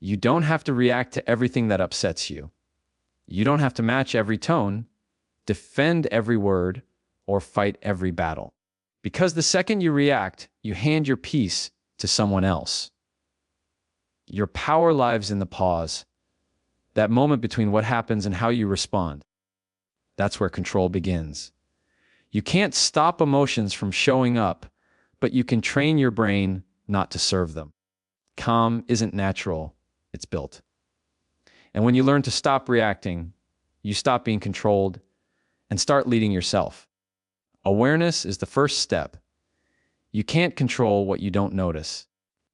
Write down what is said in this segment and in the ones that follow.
You don't have to react to everything that upsets you. You don't have to match every tone, defend every word, or fight every battle. Because the second you react, you hand your peace to someone else. Your power lies in the pause, that moment between what happens and how you respond. That's where control begins. You can't stop emotions from showing up, but you can train your brain not to serve them. Calm isn't natural, it's built. And when you learn to stop reacting, you stop being controlled and start leading yourself. Awareness is the first step. You can't control what you don't notice.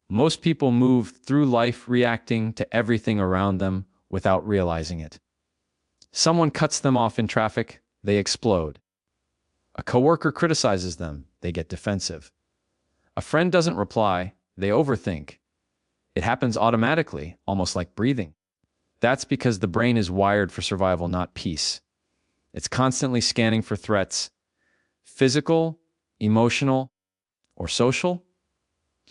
Most people move through life reacting to everything around them without realizing it. Someone cuts them off in traffic, they explode. A coworker criticizes them, they get defensive. A friend doesn't reply, they overthink. It happens automatically, almost like breathing. That's because the brain is wired for survival, not peace. It's constantly scanning for threats, physical, emotional, or social.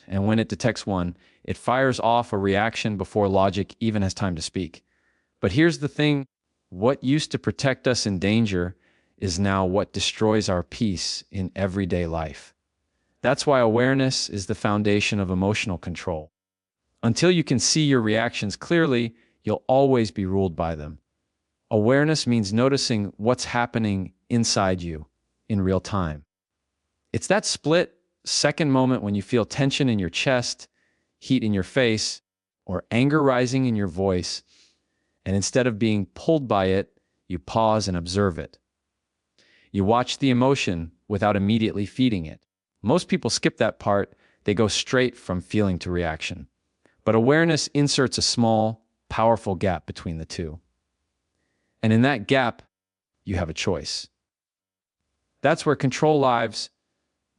And when it detects one, it fires off a reaction before logic even has time to speak. But here's the thing, what used to protect us in danger is now what destroys our peace in everyday life. That's why awareness is the foundation of emotional control. Until you can see your reactions clearly, you'll always be ruled by them. Awareness means noticing what's happening inside you in real time. It's that split-second moment when you feel tension in your chest, heat in your face, or anger rising in your voice, and instead of being pulled by it, you pause and observe it. You watch the emotion without immediately feeding it. Most people skip that part, they go straight from feeling to reaction. But awareness inserts a small, powerful gap between the two. And in that gap, you have a choice. That's where control lies,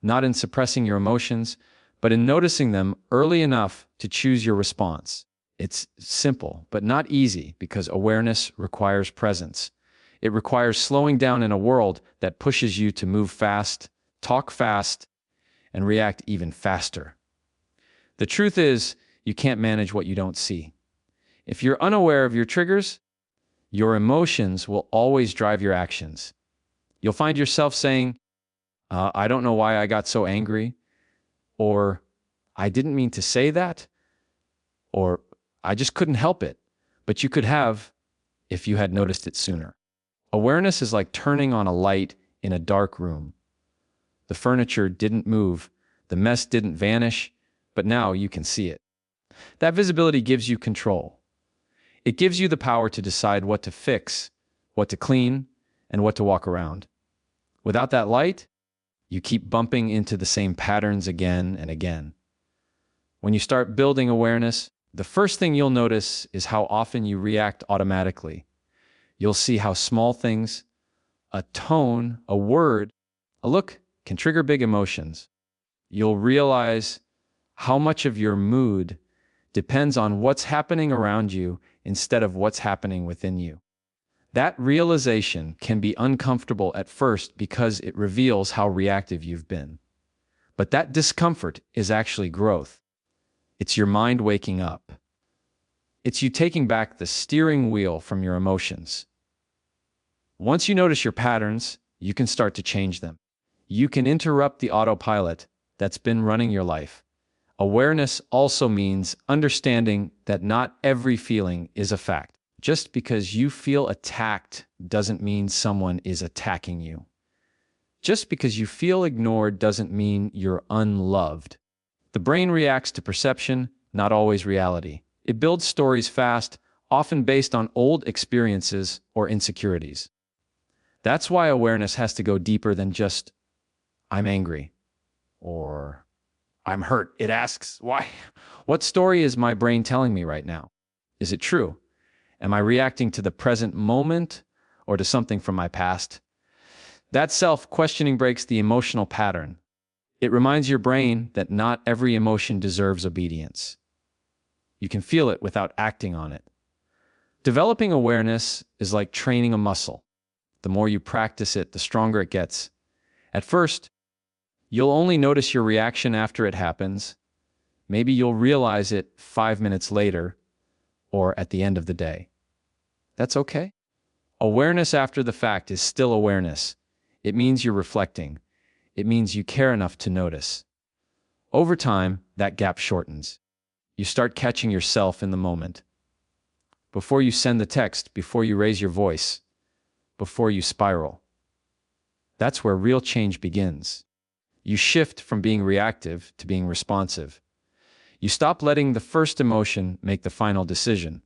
not in suppressing your emotions, but in noticing them early enough to choose your response. It's simple, but not easy because awareness requires presence. It requires slowing down in a world that pushes you to move fast, talk fast, and react even faster. The truth is, you can't manage what you don't see. If you're unaware of your triggers, your emotions will always drive your actions. You'll find yourself saying, I don't know why I got so angry, or I didn't mean to say that, or I just couldn't help it, but you could have if you had noticed it sooner. Awareness is like turning on a light in a dark room. The furniture didn't move, the mess didn't vanish, but now you can see it. That visibility gives you control. It gives you the power to decide what to fix, what to clean, and what to walk around. Without that light, you keep bumping into the same patterns again and again. When you start building awareness, the first thing you'll notice is how often you react automatically. You'll see how small things, a tone, a word, a look, can trigger big emotions. You'll realize how much of your mood depends on what's happening around you instead of what's happening within you. That realization can be uncomfortable at first because it reveals how reactive you've been. But that discomfort is actually growth. It's your mind waking up. It's you taking back the steering wheel from your emotions. Once you notice your patterns, you can start to change them. You can interrupt the autopilot that's been running your life. Awareness also means understanding that not every feeling is a fact. Just because you feel attacked doesn't mean someone is attacking you. Just because you feel ignored doesn't mean you're unloved. The brain reacts to perception, not always reality. It builds stories fast, often based on old experiences or insecurities. That's why awareness has to go deeper than just, I'm angry, or I'm hurt. It asks, why? What story is my brain telling me right now? Is it true? Am I reacting to the present moment or to something from my past? That self-questioning breaks the emotional pattern. It reminds your brain that not every emotion deserves obedience. You can feel it without acting on it. Developing awareness is like training a muscle. The more you practice it, the stronger it gets. At first, you'll only notice your reaction after it happens. Maybe you'll realize it 5 minutes later, or at the end of the day. That's okay. Awareness after the fact is still awareness. It means you're reflecting. It means you care enough to notice. Over time, that gap shortens. You start catching yourself in the moment. Before you send the text, before you raise your voice, before you spiral. That's where real change begins. You shift from being reactive to being responsive. You stop letting the first emotion make the final decision.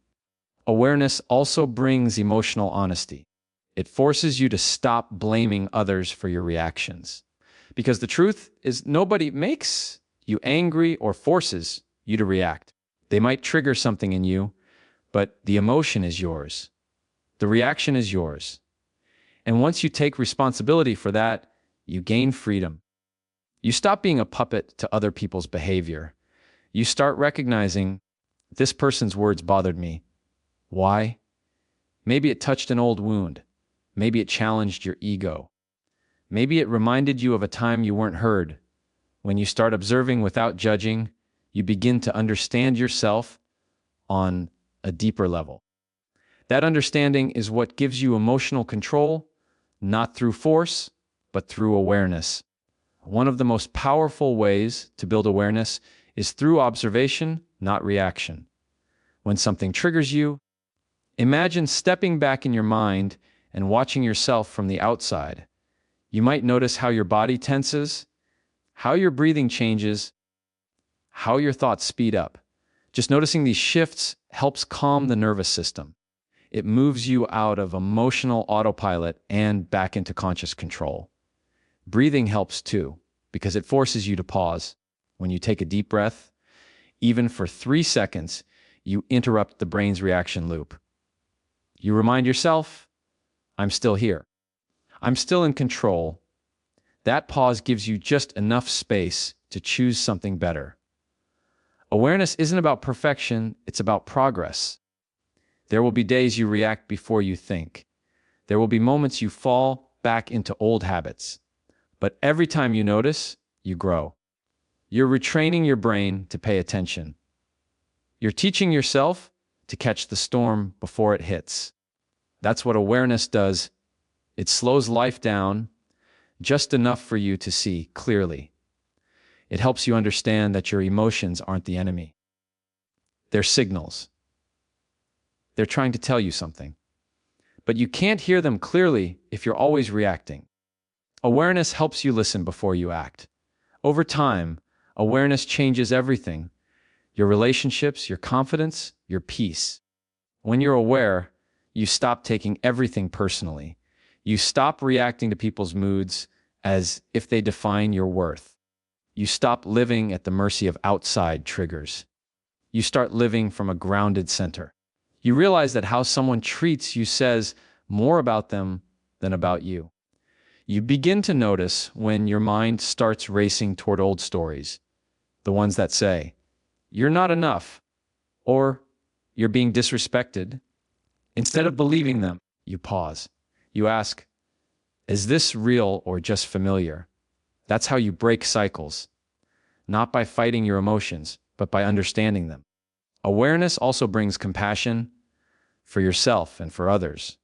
Awareness also brings emotional honesty. It forces you to stop blaming others for your reactions. Because the truth is, nobody makes you angry or forces you to react. They might trigger something in you, but the emotion is yours. The reaction is yours. And once you take responsibility for that, you gain freedom. You stop being a puppet to other people's behavior. You start recognizing, this person's words bothered me. Why? Maybe it touched an old wound. Maybe it challenged your ego. Maybe it reminded you of a time you weren't heard. When you start observing without judging, you begin to understand yourself on a deeper level. That understanding is what gives you emotional control, not through force, but through awareness. One of the most powerful ways to build awareness is through observation, not reaction. When something triggers you, imagine stepping back in your mind and watching yourself from the outside. You might notice how your body tenses, how your breathing changes, how your thoughts speed up. Just noticing these shifts helps calm the nervous system. It moves you out of emotional autopilot and back into conscious control. Breathing helps too, because it forces you to pause. When you take a deep breath, even for 3 seconds, you interrupt the brain's reaction loop. You remind yourself, I'm still here. I'm still in control. That pause gives you just enough space to choose something better. Awareness isn't about perfection, it's about progress. There will be days you react before you think. There will be moments you fall back into old habits. But every time you notice, you grow. You're retraining your brain to pay attention. You're teaching yourself to catch the storm before it hits. That's what awareness does. It slows life down just enough for you to see clearly. It helps you understand that your emotions aren't the enemy. They're signals. They're trying to tell you something. But you can't hear them clearly if you're always reacting. Awareness helps you listen before you act. Over time, awareness changes everything. Your relationships, your confidence, your peace. When you're aware, you stop taking everything personally. You stop reacting to people's moods as if they define your worth. You stop living at the mercy of outside triggers. You start living from a grounded center. You realize that how someone treats you says more about them than about you. You begin to notice when your mind starts racing toward old stories, the ones that say, you're not enough, or you're being disrespected. Instead of believing them, you pause. You ask, is this real or just familiar? That's how you break cycles, not by fighting your emotions, but by understanding them. Awareness also brings compassion for yourself and for others.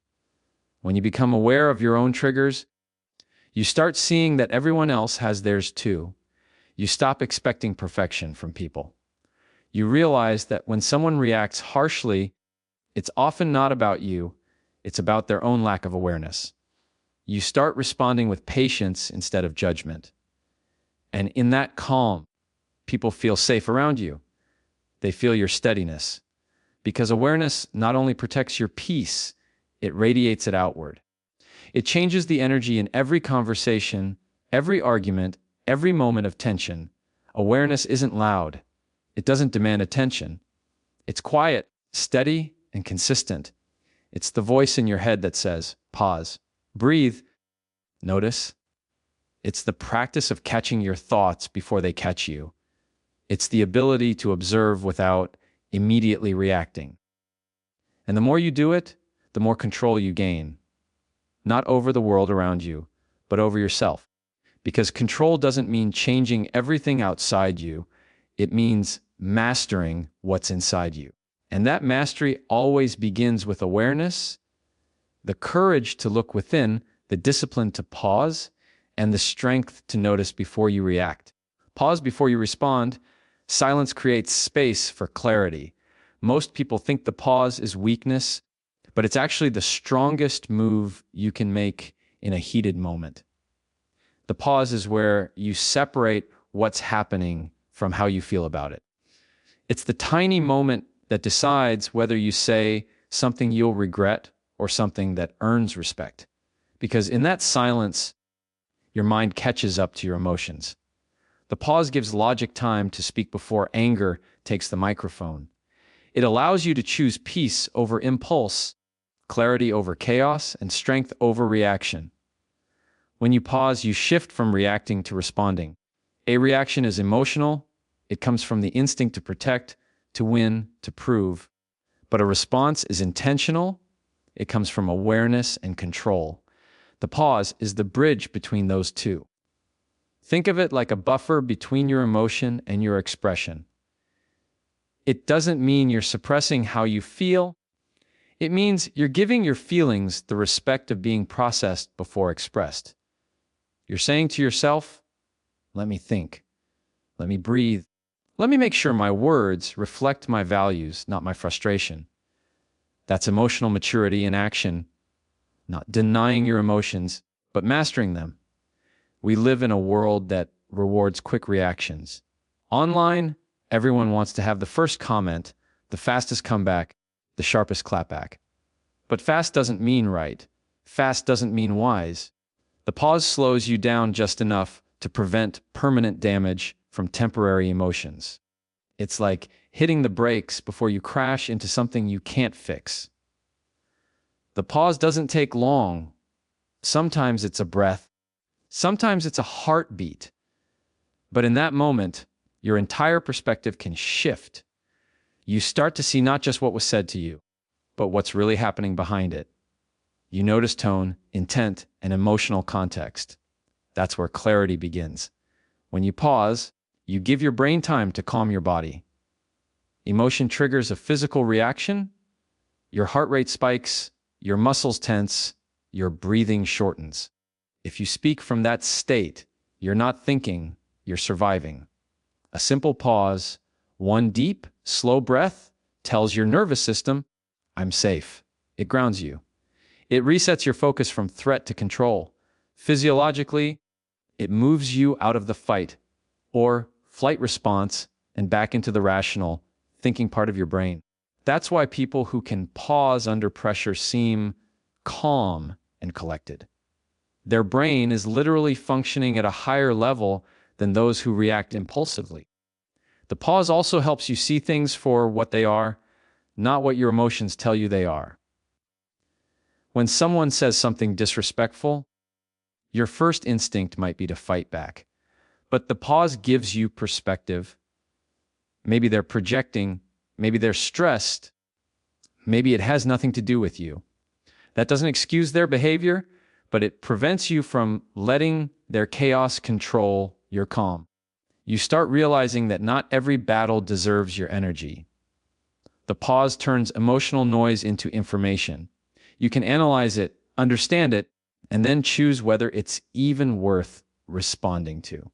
When you become aware of your own triggers, you start seeing that everyone else has theirs too. You stop expecting perfection from people. You realize that when someone reacts harshly, it's often not about you, it's about their own lack of awareness. You start responding with patience instead of judgment. And in that calm, people feel safe around you. They feel your steadiness. Because awareness not only protects your peace, it radiates it outward. It changes the energy in every conversation, every argument, every moment of tension. Awareness isn't loud. It doesn't demand attention. It's quiet, steady, and consistent. It's the voice in your head that says, pause, breathe, notice. It's the practice of catching your thoughts before they catch you. It's the ability to observe without immediately reacting. And the more you do it, the more control you gain. Not over the world around you, but over yourself. Because control doesn't mean changing everything outside you. It means mastering what's inside you. And that mastery always begins with awareness, the courage to look within, the discipline to pause, and the strength to notice before you react. Pause before you respond. Silence creates space for clarity. Most people think the pause is weakness, but it's actually the strongest move you can make in a heated moment. The pause is where you separate what's happening from how you feel about it. It's the tiny moment that decides whether you say something you'll regret or something that earns respect. Because in that silence, your mind catches up to your emotions. The pause gives logic time to speak before anger takes the microphone. It allows you to choose peace over impulse, clarity over chaos, and strength over reaction. When you pause, you shift from reacting to responding. A reaction is emotional. It comes from the instinct to protect, to win, to prove. But a response is intentional. It comes from awareness and control. The pause is the bridge between those two. Think of it like a buffer between your emotion and your expression. It doesn't mean you're suppressing how you feel. It means you're giving your feelings the respect of being processed before expressed. You're saying to yourself, let me think, let me breathe, let me make sure my words reflect my values, not my frustration. That's emotional maturity in action, not denying your emotions, but mastering them. We live in a world that rewards quick reactions. Online, everyone wants to have the first comment, the fastest comeback, the sharpest clapback. But fast doesn't mean right. Fast doesn't mean wise. The pause slows you down just enough to prevent permanent damage from temporary emotions. It's like hitting the brakes before you crash into something you can't fix. The pause doesn't take long. Sometimes it's a breath. Sometimes it's a heartbeat. But in that moment, your entire perspective can shift. You start to see not just what was said to you, but what's really happening behind it. You notice tone, intent, and emotional context. That's where clarity begins. When you pause, you give your brain time to calm your body. Emotion triggers a physical reaction. Your heart rate spikes, your muscles tense, your breathing shortens. If you speak from that state, you're not thinking, you're surviving. A simple pause, one deep, slow breath, tells your nervous system, I'm safe. It grounds you. It resets your focus from threat to control. Physiologically, it moves you out of the fight or flight response and back into the rational, thinking part of your brain. That's why people who can pause under pressure seem calm and collected. Their brain is literally functioning at a higher level than those who react impulsively. The pause also helps you see things for what they are, not what your emotions tell you they are. When someone says something disrespectful, your first instinct might be to fight back. But the pause gives you perspective. Maybe they're projecting, maybe they're stressed, maybe it has nothing to do with you. That doesn't excuse their behavior, but it prevents you from letting their chaos control your calm. You start realizing that not every battle deserves your energy. The pause turns emotional noise into information. You can analyze it, understand it, and then choose whether it's even worth responding to.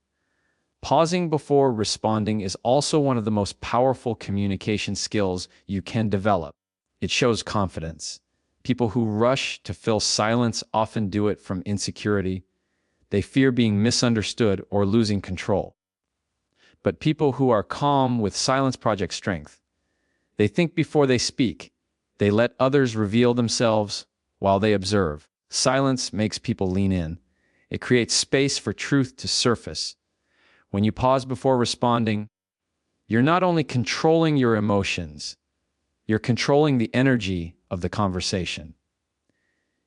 Pausing before responding is also one of the most powerful communication skills you can develop. It shows confidence. People who rush to fill silence often do it from insecurity. They fear being misunderstood or losing control. But people who are calm with silence project strength. They think before they speak. They let others reveal themselves while they observe. Silence makes people lean in. It creates space for truth to surface. When you pause before responding, you're not only controlling your emotions, you're controlling the energy of the conversation.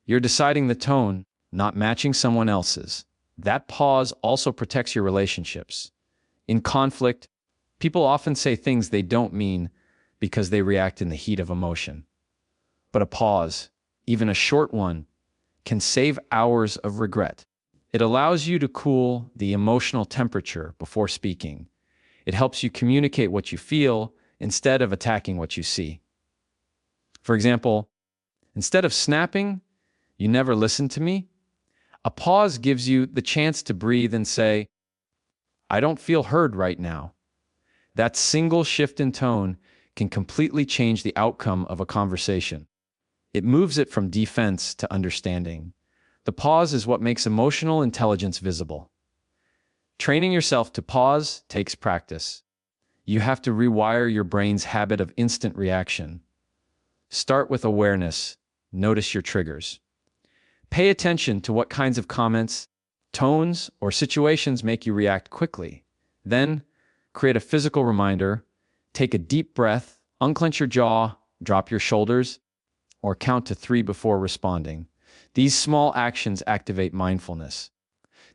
You're deciding the tone, not matching someone else's. That pause also protects your relationships. In conflict, people often say things they don't mean because they react in the heat of emotion. But a pause, even a short one, can save hours of regret. It allows you to cool the emotional temperature before speaking. It helps you communicate what you feel instead of attacking what you see. For example, instead of snapping, "You never listened to me," a pause gives you the chance to breathe and say, "I don't feel heard right now." That single shift in tone can completely change the outcome of a conversation. It moves it from defense to understanding. The pause is what makes emotional intelligence visible. Training yourself to pause takes practice. You have to rewire your brain's habit of instant reaction. Start with awareness. Notice your triggers. Pay attention to what kinds of comments, tones, or situations make you react quickly. Then, create a physical reminder. Take a deep breath, unclench your jaw, drop your shoulders, or count to 3 before responding. These small actions activate mindfulness.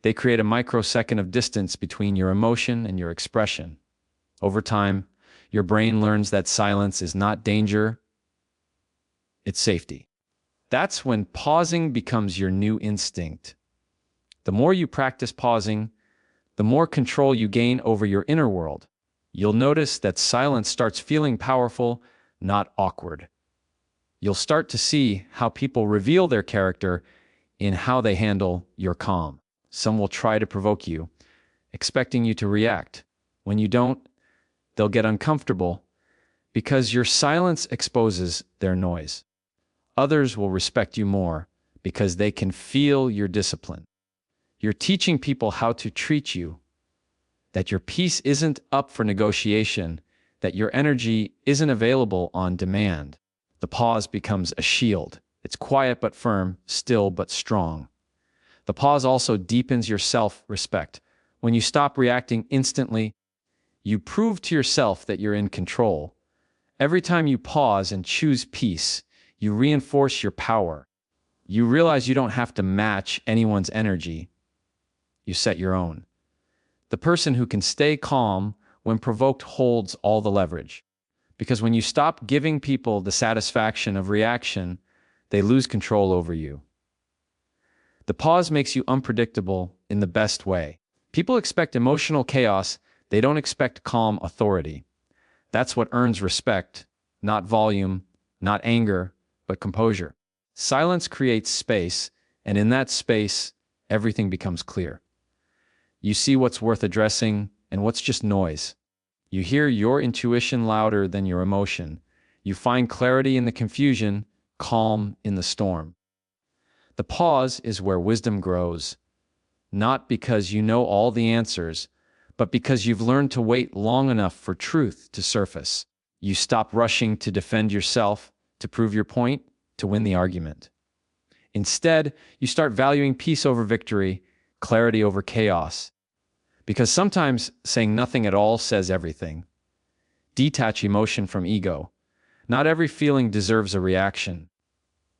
They create a microsecond of distance between your emotion and your expression. Over time, your brain learns that silence is not danger, it's safety. That's when pausing becomes your new instinct. The more you practice pausing, the more control you gain over your inner world. You'll notice that silence starts feeling powerful, not awkward. You'll start to see how people reveal their character in how they handle your calm. Some will try to provoke you, expecting you to react. When you don't, they'll get uncomfortable because your silence exposes their noise. Others will respect you more because they can feel your discipline. You're teaching people how to treat you, that your peace isn't up for negotiation, that your energy isn't available on demand. The pause becomes a shield. It's quiet but firm, still but strong. The pause also deepens your self-respect. When you stop reacting instantly, you prove to yourself that you're in control. Every time you pause and choose peace, you reinforce your power. You realize you don't have to match anyone's energy. You set your own. The person who can stay calm when provoked holds all the leverage. Because when you stop giving people the satisfaction of reaction, they lose control over you. The pause makes you unpredictable in the best way. People expect emotional chaos, they don't expect calm authority. That's what earns respect, not volume, not anger, but composure. Silence creates space, and in that space, everything becomes clear. You see what's worth addressing and what's just noise. You hear your intuition louder than your emotion. You find clarity in the confusion, calm in the storm. The pause is where wisdom grows, not because you know all the answers, but because you've learned to wait long enough for truth to surface. You stop rushing to defend yourself, to prove your point, to win the argument. Instead, you start valuing peace over victory, clarity over chaos. Because sometimes saying nothing at all says everything. Detach emotion from ego. Not every feeling deserves a reaction.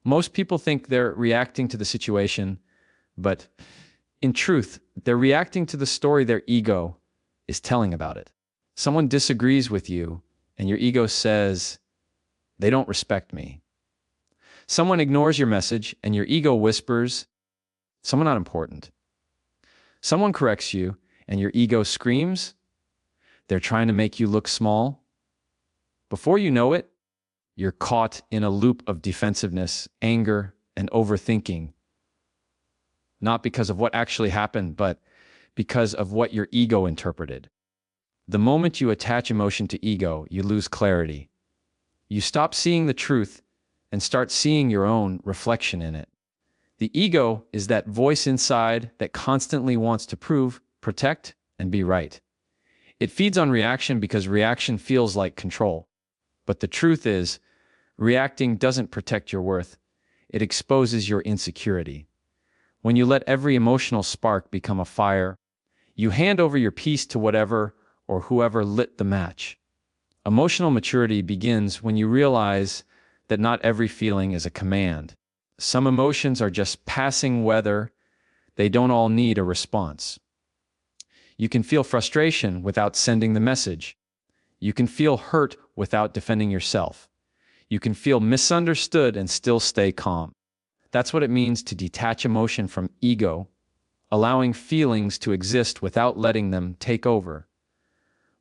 Most people think they're reacting to the situation, but in truth, they're reacting to the story their ego is telling about it. Someone disagrees with you, and your ego says, "They don't respect me." Someone ignores your message, and your ego whispers, "Someone not important." Someone corrects you, and your ego screams, "They're trying to make you look small." Before you know it, you're caught in a loop of defensiveness, anger, and overthinking. Not because of what actually happened, but because of what your ego interpreted. The moment you attach emotion to ego, you lose clarity. You stop seeing the truth and start seeing your own reflection in it. The ego is that voice inside that constantly wants to prove, protect, and be right. It feeds on reaction because reaction feels like control. But the truth is, reacting doesn't protect your worth. It exposes your insecurity. When you let every emotional spark become a fire, you hand over your peace to whatever or whoever lit the match. Emotional maturity begins when you realize that not every feeling is a command. Some emotions are just passing weather. They don't all need a response. You can feel frustration without sending the message. You can feel hurt without defending yourself. You can feel misunderstood and still stay calm. That's what it means to detach emotion from ego, allowing feelings to exist without letting them take over.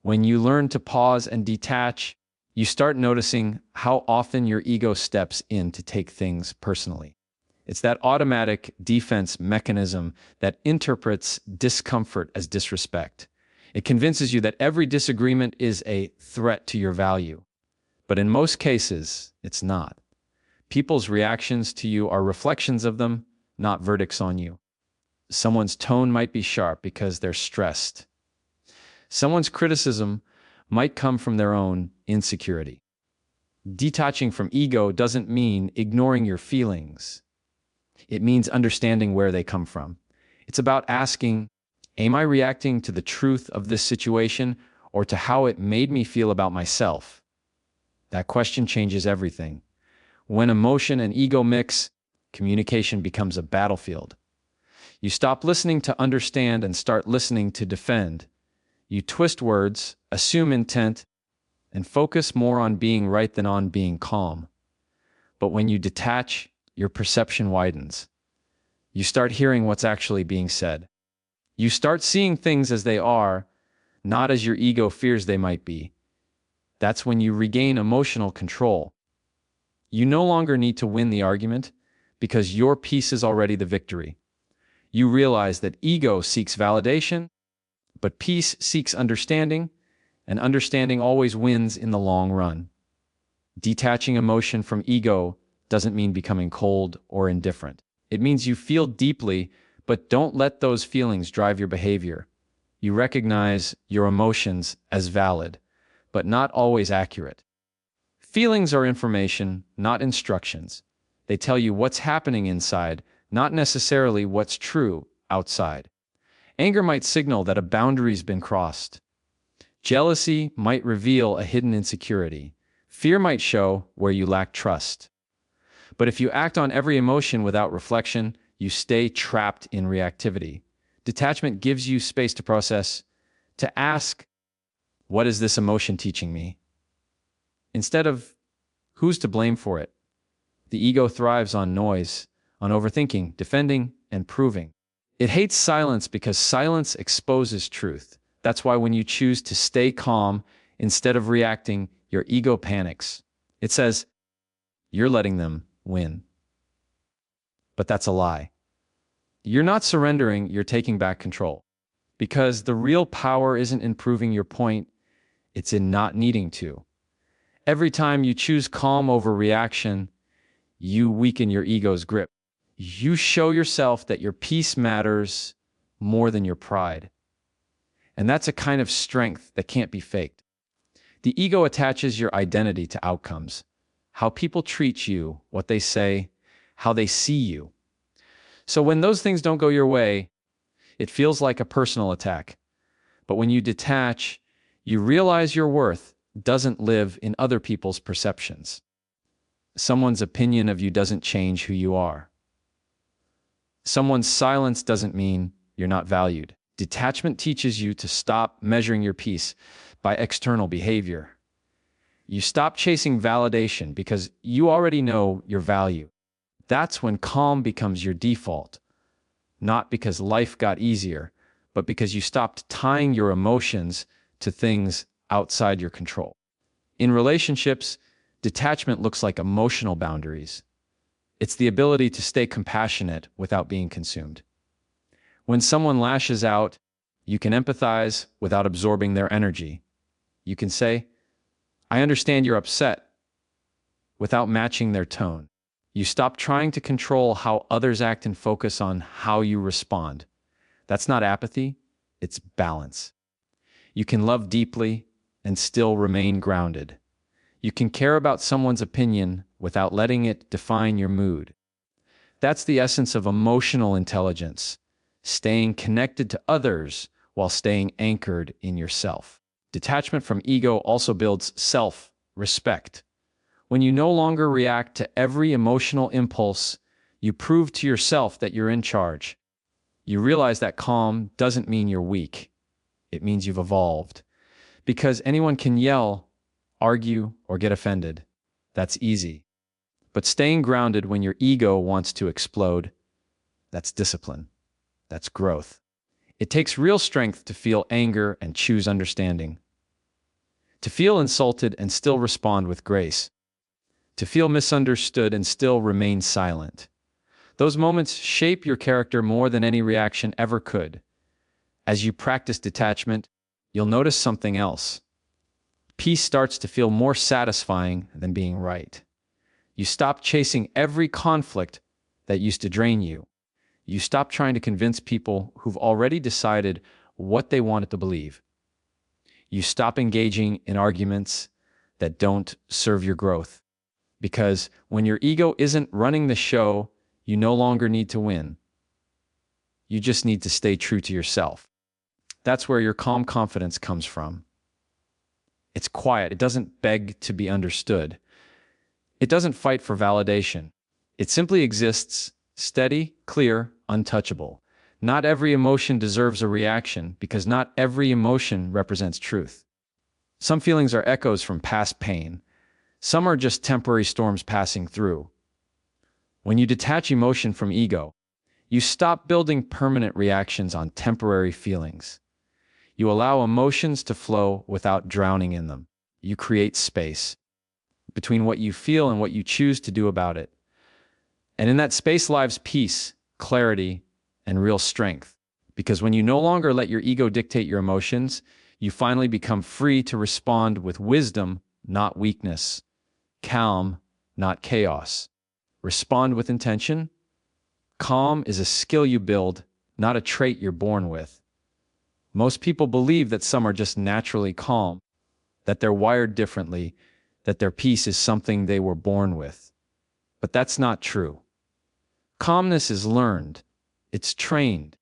When you learn to pause and detach, You start noticing how often your ego steps in to take things personally. It's that automatic defense mechanism that interprets discomfort as disrespect. It convinces you that every disagreement is a threat to your value. But in most cases, it's not. People's reactions to you are reflections of them, not verdicts on you. Someone's tone might be sharp because they're stressed. Someone's criticism might come from their own insecurity. Detaching from ego doesn't mean ignoring your feelings. It means understanding where they come from. It's about asking, am I reacting to the truth of this situation or to how it made me feel about myself? That question changes everything. When emotion and ego mix, communication becomes a battlefield. You stop listening to understand and start listening to defend. You twist words, assume intent, and focus more on being right than on being calm. But when you detach, your perception widens. You start hearing what's actually being said. You start seeing things as they are, not as your ego fears they might be. That's when you regain emotional control. You no longer need to win the argument because your piece is already the victory. You realize that ego seeks validation, but peace seeks understanding, and understanding always wins in the long run. Detaching emotion from ego doesn't mean becoming cold or indifferent. It means you feel deeply, but don't let those feelings drive your behavior. You recognize your emotions as valid, but not always accurate. Feelings are information, not instructions. They tell you what's happening inside, not necessarily what's true outside. Anger might signal that a boundary's been crossed. Jealousy might reveal a hidden insecurity. Fear might show where you lack trust. But if you act on every emotion without reflection, you stay trapped in reactivity. Detachment gives you space to process, to ask, what is this emotion teaching me? Instead of, who's to blame for it? The ego thrives on noise, on overthinking, defending, and proving. It hates silence because silence exposes truth. That's why when you choose to stay calm instead of reacting, your ego panics. It says, you're letting them win. But that's a lie. You're not surrendering, you're taking back control. Because the real power isn't in proving your point, it's in not needing to. Every time you choose calm over reaction, you weaken your ego's grip. You show yourself that your peace matters more than your pride. And that's a kind of strength that can't be faked. The ego attaches your identity to outcomes, how people treat you, what they say, how they see you. So when those things don't go your way, it feels like a personal attack. But when you detach, you realize your worth doesn't live in other people's perceptions. Someone's opinion of you doesn't change who you are. Someone's silence doesn't mean you're not valued. Detachment teaches you to stop measuring your peace by external behavior. You stop chasing validation because you already know your value. That's when calm becomes your default, not because life got easier, but because you stopped tying your emotions to things outside your control. In relationships, detachment looks like emotional boundaries. It's the ability to stay compassionate without being consumed. When someone lashes out, you can empathize without absorbing their energy. You can say, I understand you're upset, without matching their tone. You stop trying to control how others act and focus on how you respond. That's not apathy, it's balance. You can love deeply and still remain grounded. You can care about someone's opinion without letting it define your mood. That's the essence of emotional intelligence, staying connected to others while staying anchored in yourself. Detachment from ego also builds self-respect. When you no longer react to every emotional impulse, you prove to yourself that you're in charge. You realize that calm doesn't mean you're weak. It means you've evolved. Because anyone can yell, argue, or get offended. That's easy. But staying grounded when your ego wants to explode, that's discipline. That's growth. It takes real strength to feel anger and choose understanding. To feel insulted and still respond with grace. To feel misunderstood and still remain silent. Those moments shape your character more than any reaction ever could. As you practice detachment, you'll notice something else. Peace starts to feel more satisfying than being right. You stop chasing every conflict that used to drain you. You stop trying to convince people who've already decided what they wanted to believe. You stop engaging in arguments that don't serve your growth. Because when your ego isn't running the show, you no longer need to win. You just need to stay true to yourself. That's where your calm confidence comes from. It's quiet. It doesn't beg to be understood. It doesn't fight for validation. It simply exists, steady, clear, untouchable. Not every emotion deserves a reaction because not every emotion represents truth. Some feelings are echoes from past pain. Some are just temporary storms passing through. When you detach emotion from ego, you stop building permanent reactions on temporary feelings. You allow emotions to flow without drowning in them. You create space between what you feel and what you choose to do about it. And in that space lies peace, clarity, and real strength. Because when you no longer let your ego dictate your emotions, you finally become free to respond with wisdom, not weakness. Calm, not chaos. Respond with intention. Calm is a skill you build, not a trait you're born with. Most people believe that some are just naturally calm, that they're wired differently, that their peace is something they were born with. But that's not true. Calmness is learned. It's trained.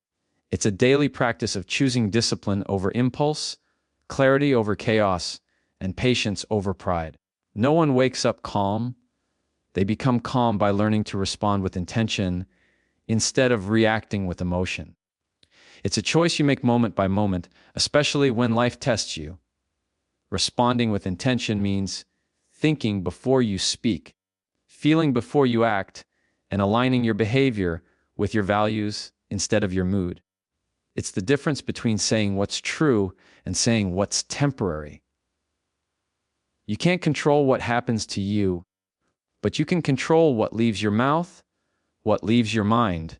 It's a daily practice of choosing discipline over impulse, clarity over chaos, and patience over pride. No one wakes up calm. They become calm by learning to respond with intention instead of reacting with emotion. It's a choice you make moment by moment, especially when life tests you. Responding with intention means thinking before you speak, feeling before you act, and aligning your behavior with your values instead of your mood. It's the difference between saying what's true and saying what's temporary. You can't control what happens to you, but you can control what leaves your mouth, what leaves your mind,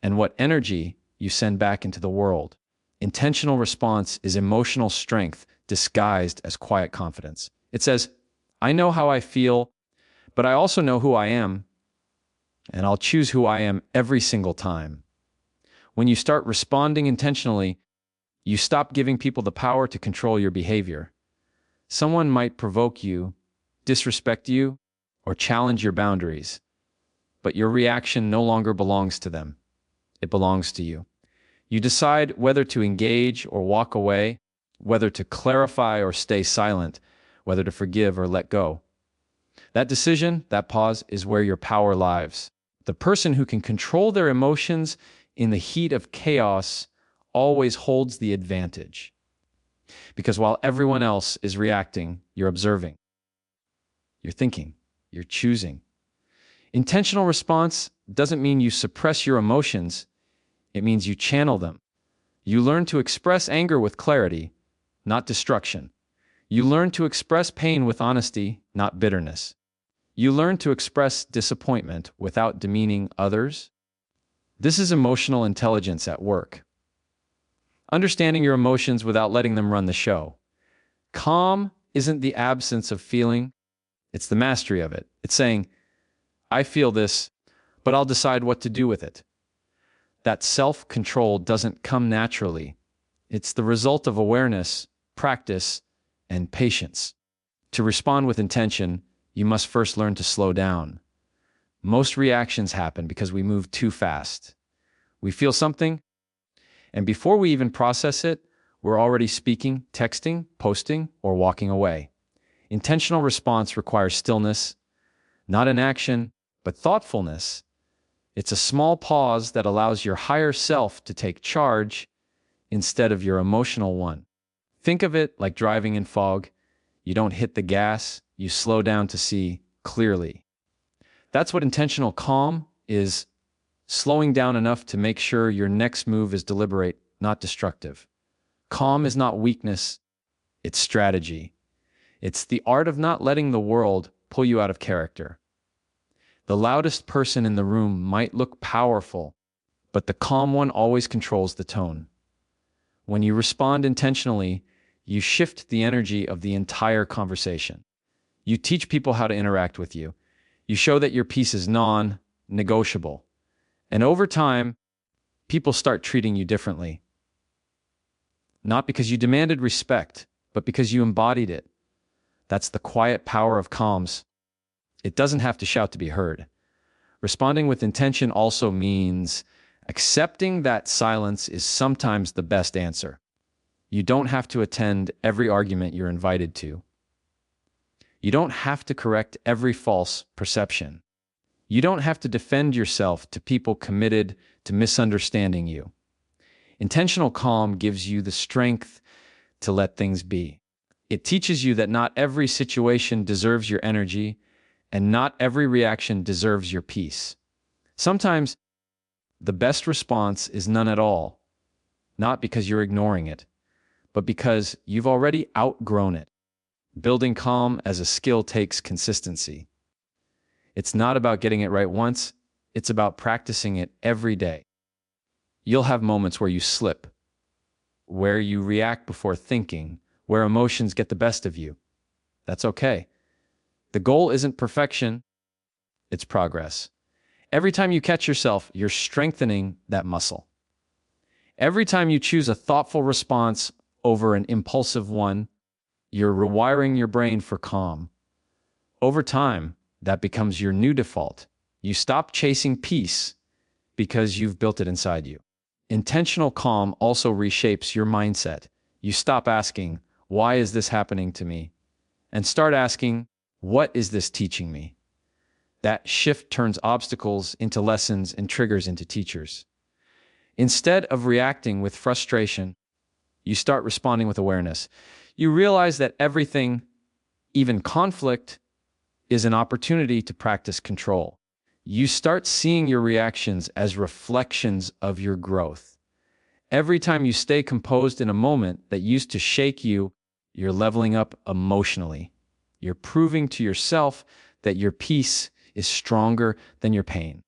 and what energy you send back into the world. Intentional response is emotional strength disguised as quiet confidence. It says, I know how I feel, but I also know who I am, and I'll choose who I am every single time. When you start responding intentionally, you stop giving people the power to control your behavior. Someone might provoke you, disrespect you, or challenge your boundaries, but your reaction no longer belongs to them. It belongs to you. You decide whether to engage or walk away, whether to clarify or stay silent, whether to forgive or let go. That decision, that pause, is where your power lies. The person who can control their emotions in the heat of chaos always holds the advantage. Because while everyone else is reacting, you're observing. You're thinking. You're choosing. Intentional response doesn't mean you suppress your emotions. It means you channel them. You learn to express anger with clarity, not destruction. You learn to express pain with honesty, not bitterness. You learn to express disappointment without demeaning others. This is emotional intelligence at work. Understanding your emotions without letting them run the show. Calm isn't the absence of feeling, it's the mastery of it. It's saying, I feel this, but I'll decide what to do with it. That self-control doesn't come naturally. It's the result of awareness, practice, and patience. To respond with intention, you must first learn to slow down. Most reactions happen because we move too fast. We feel something, and before we even process it, we're already speaking, texting, posting, or walking away. Intentional response requires stillness, not inaction, but thoughtfulness. It's a small pause that allows your higher self to take charge instead of your emotional one. Think of it like driving in fog. You don't hit the gas, you slow down to see clearly. That's what intentional calm is, slowing down enough to make sure your next move is deliberate, not destructive. Calm is not weakness, it's strategy. It's the art of not letting the world pull you out of character. The loudest person in the room might look powerful, but the calm one always controls the tone. When you respond intentionally, you shift the energy of the entire conversation. You teach people how to interact with you. You show that your piece is non-negotiable. And over time, people start treating you differently. Not because you demanded respect, but because you embodied it. That's the quiet power of calms. It doesn't have to shout to be heard. Responding with intention also means accepting that silence is sometimes the best answer. You don't have to attend every argument you're invited to. You don't have to correct every false perception. You don't have to defend yourself to people committed to misunderstanding you. Intentional calm gives you the strength to let things be. It teaches you that not every situation deserves your energy, and not every reaction deserves your peace. Sometimes the best response is none at all, not because you're ignoring it, but because you've already outgrown it. Building calm as a skill takes consistency. It's not about getting it right once, it's about practicing it every day. You'll have moments where you slip, where you react before thinking, where emotions get the best of you. That's okay. The goal isn't perfection, it's progress. Every time you catch yourself, you're strengthening that muscle. Every time you choose a thoughtful response over an impulsive one, you're rewiring your brain for calm. Over time, that becomes your new default. You stop chasing peace because you've built it inside you. Intentional calm also reshapes your mindset. You stop asking, "Why is this happening to me?" and start asking, "What is this teaching me?" That shift turns obstacles into lessons and triggers into teachers. Instead of reacting with frustration, you start responding with awareness. You realize that everything, even conflict, is an opportunity to practice control. You start seeing your reactions as reflections of your growth. Every time you stay composed in a moment that used to shake you, you're leveling up emotionally. You're proving to yourself that your peace is stronger than your pain.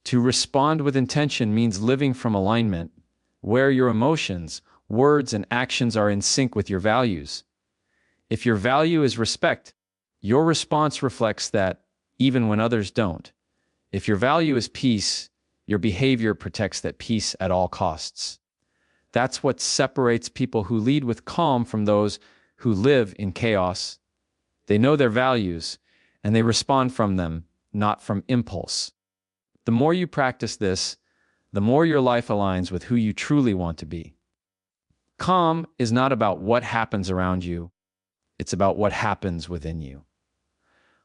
To respond with intention means living from alignment, where your emotions, words, and actions are in sync with your values. If your value is respect, your response reflects that, even when others don't. If your value is peace, your behavior protects that peace at all costs. That's what separates people who lead with calm from those who live in chaos. They know their values, and they respond from them, not from impulse. The more you practice this, the more your life aligns with who you truly want to be. Calm is not about what happens around you, it's about what happens within you.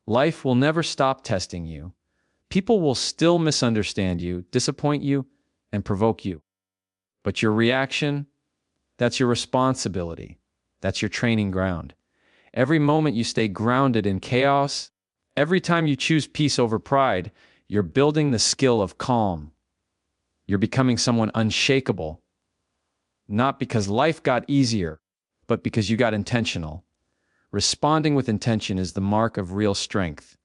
Life will never stop testing you. People will still misunderstand you, disappoint you, and provoke you. But your reaction, that's your responsibility. That's your training ground. Every moment you stay grounded in chaos, every time you choose peace over pride, you're building the skill of calm. You're becoming someone unshakable, not because life got easier, but because you got intentional. Responding with intention is the mark of real strength.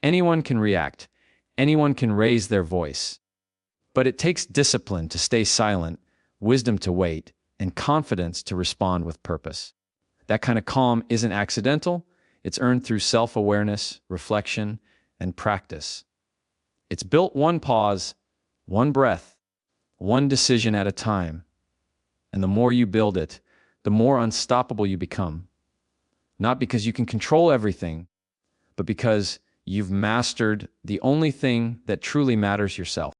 Anyone can react. Anyone can raise their voice. But it takes discipline to stay silent, wisdom to wait, and confidence to respond with purpose. That kind of calm isn't accidental. It's earned through self-awareness, reflection, and practice. It's built one pause, one breath, one decision at a time. And the more you build it, the more unstoppable you become. Not because you can control everything, but because you've mastered the only thing that truly matters: yourself.